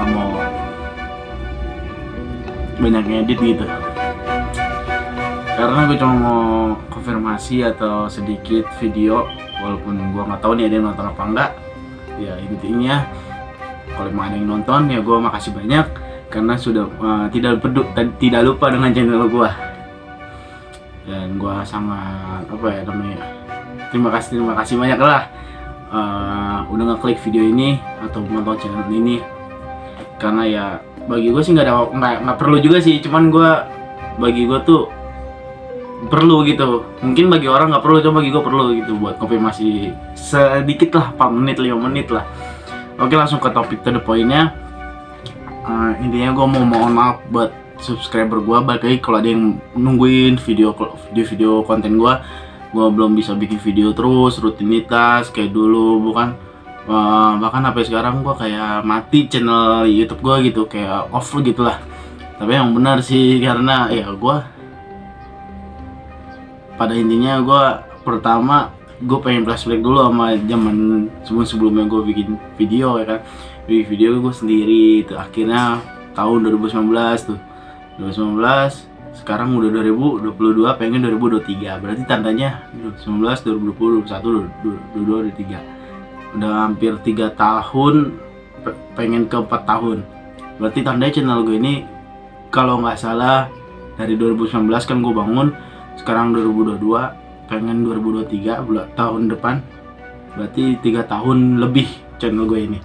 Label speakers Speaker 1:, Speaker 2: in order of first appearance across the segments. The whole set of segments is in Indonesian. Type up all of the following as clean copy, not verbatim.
Speaker 1: nggak mau banyak ngedit gitu, karena gue cuma mau konfirmasi atau sedikit video, walaupun gue nggak tahu nih ada yang nonton apa enggak. Ya intinya kalau emang ada yang nonton ya gue makasih banyak karena sudah tidak lupa dengan channel gue, dan gue sangat terima kasih banyak lah udah ngeklik video ini atau nonton channel ini. Karena ya bagi gue sih nggak perlu juga sih, cuman bagi gue tuh perlu gitu. Mungkin bagi orang nggak perlu, cuma bagi gue perlu gitu buat konfirmasi sedikit lah, 4 menit 5 menit lah. Oke, langsung ke topik to the point-nya. Intinya gue mau mohon maaf buat subscriber gue, balik lagi kalau ada yang nungguin video konten gue belum bisa bikin video terus rutinitas kayak dulu, bahkan sampai sekarang gue kayak mati channel YouTube gue gitu, kayak off gitu lah. Tapi yang benar sih, karena ya pada intinya pertama gue pengen flashback dulu sama zaman sebelumnya gue bikin video ya kan. Bikin video gue sendiri itu akhirnya tahun 2019 tuh. 2019, sekarang udah 2022, pengen 2023. Berarti tandanya 2019, 2020, 2021, 2022, 2023. Udah hampir 3 tahun, pengen ke 4 tahun. Berarti tandanya channel gue ini kalau nggak salah dari 2019 kan gue bangun, sekarang 2022, pengen 2023 tahun depan. Berarti 3 tahun lebih channel gue ini.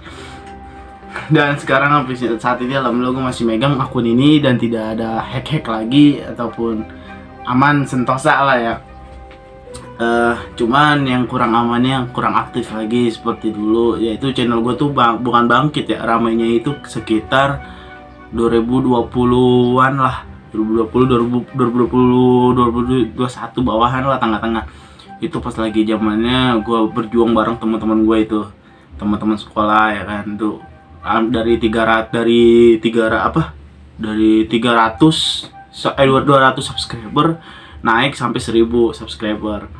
Speaker 1: Dan sekarang sampai saat ini alhamdulillah gue masih megang akun ini dan tidak ada hack lagi ataupun aman sentosa lah ya. Cuman yang kurang amannya, kurang aktif lagi seperti dulu, yaitu channel gue tuh bukan bangkit ya, ramainya itu sekitar 2020-an lah, 2020, 2021 bawahan lah, tengah-tengah. Itu pas lagi zamannya gue berjuang bareng teman-teman gue itu, teman-teman sekolah ya kan. Tuh dari 200 subscriber naik sampai 1000 subscriber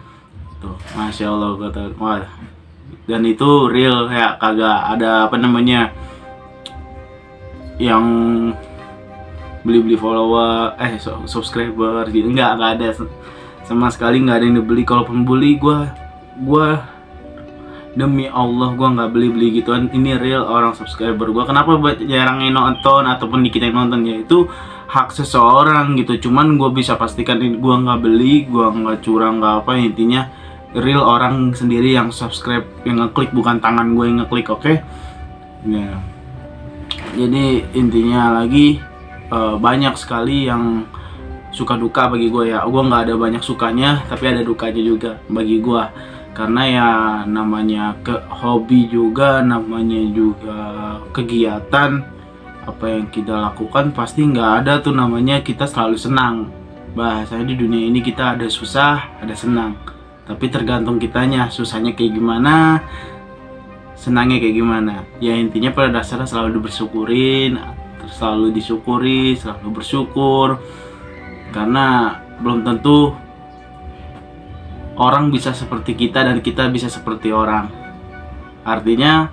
Speaker 1: tuh, masya Allah kata. Wah, dan itu real ya, kagak ada yang beli follower subscriber gitu, nggak ada sama sekali, nggak ada yang dibeli. Kalaupun beli, gue demi Allah gue nggak beli gituan. Ini real orang subscriber gue. Kenapa jarang yang nonton ataupun dikit yang nonton, ya itu hak seseorang gitu. Cuman gue bisa pastikan ini gue nggak beli, gue nggak curang, nggak apa. Intinya real orang sendiri yang subscribe, yang ngeklik, bukan tangan gue yang ngeklik. Oke? Ya. Jadi intinya lagi banyak sekali yang suka duka bagi gue ya. Gue nggak ada banyak sukanya, tapi ada dukanya juga bagi gue. Karena ya namanya hobi juga, namanya juga kegiatan, apa yang kita lakukan pasti nggak ada tuh namanya kita selalu senang. Bahasanya di dunia ini kita ada susah, ada senang, tapi tergantung kitanya, susahnya kayak gimana, senangnya kayak gimana. Ya intinya pada dasarnya selalu bersyukurin, selalu disyukuri, selalu bersyukur. Karena belum tentu orang bisa seperti kita dan kita bisa seperti orang. Artinya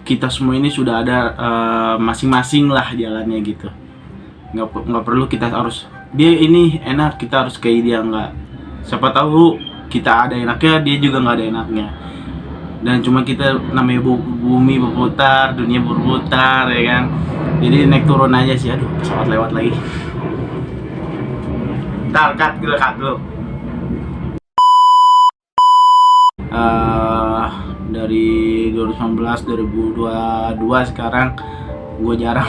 Speaker 1: kita semua ini sudah ada masing-masing lah jalannya gitu. Nggak perlu kita harus dia ini enak kita harus kayak dia, nggak. Siapa tahu kita ada enaknya, dia juga nggak ada enaknya. Dan cuma kita namanya bumi berputar, dunia berputar ya kan. Jadi naik turun aja sih. Aduh, pesawat lewat lagi. Ntar cut dulu. Dari 2019, 2022 sekarang gue jarang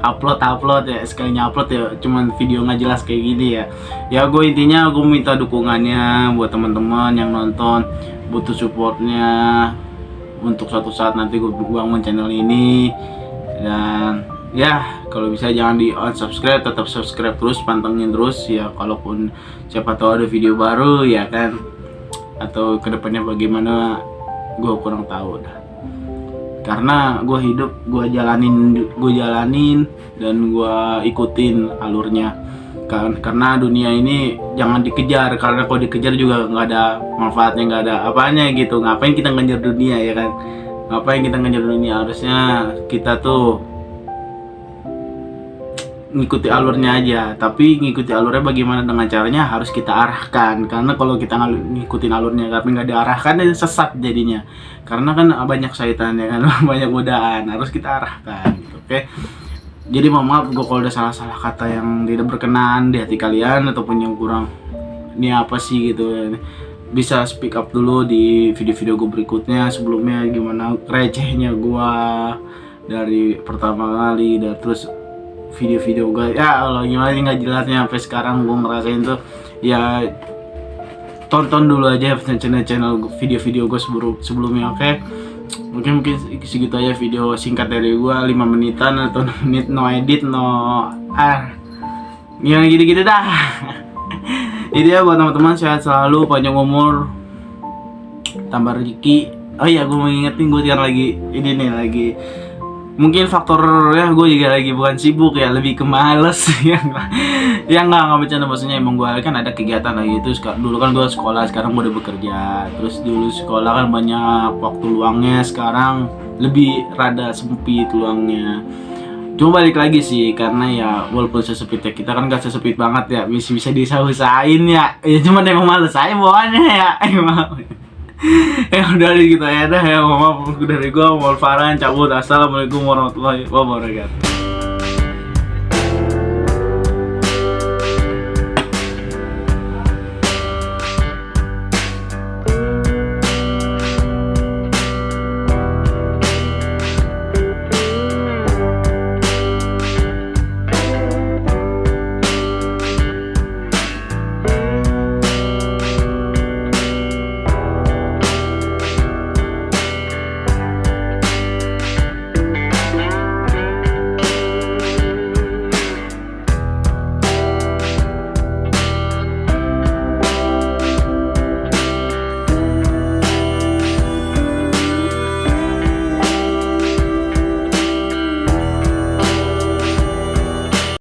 Speaker 1: upload ya. Sekalinya upload ya cuman video nggak jelas kayak gini ya. Ya gue intinya gue minta dukungannya buat teman-teman yang nonton, butuh supportnya untuk suatu saat nanti gue bangun channel ini. Dan ya kalau bisa jangan di unsubscribe, tetap subscribe terus, pantengin terus ya. Kalaupun siapa tahu ada video baru ya kan, atau kedepannya bagaimana gue kurang tahu dah. Karena gue hidup, gue jalanin dan gue ikutin alurnya. Karena dunia ini jangan dikejar, karena kalau dikejar juga nggak ada manfaatnya, nggak ada apanya gitu. Ngapain kita ngejar dunia ya kan? apa yang kita ngejar ini, harusnya kita tuh ngikuti alurnya aja. Tapi ngikuti alurnya bagaimana dengan caranya harus kita arahkan, karena kalau kita ngikutin alurnya tapi nggak diarahkan ya sesat jadinya, karena kan banyak syaitan ya kan. Banyak godaan, harus kita arahkan gitu. Oke, jadi maaf gue kalau ada salah-salah kata yang tidak berkenan di hati kalian ataupun yang kurang ini apa sih gitu ya. Bisa speak up dulu di video-video gue berikutnya. Sebelumnya gimana recehnya gue dari pertama kali, dan terus video-video gue ya Allah gimana sih nggak jelasnya sampai sekarang gue ngerasain tuh. Ya tonton dulu aja channel video-video gue sebelumnya. Oke, mungkin segitu aja video singkat dari gue, 5 menitan atau 6 menit, no edit, no yang gitu-gitu dah. Jadi ya buat teman-teman, sehat selalu, panjang umur, tambah rezeki. Oh iya, gue mau ngingetin, gue sekarang lagi ini nih, lagi mungkin faktornya gue juga lagi bukan sibuk ya, lebih ke males. Ya nggak bercanda, maksudnya emang gue kan ada kegiatan lagi itu. Dulu kan gue sekolah, sekarang gue udah bekerja. Terus dulu sekolah kan banyak waktu luangnya, sekarang lebih rada sempit luangnya. Cuma balik lagi sih, karena ya walaupun sesepit ya, kita kan gak sesepit banget ya, bisa diusahain ya. Ya cuman emang males aja bawaannya ya. Emang ya udah gitu ya dah ya. Maaf dari gua, Farhan cabut. Assalamualaikum warahmatullahi wabarakatuh.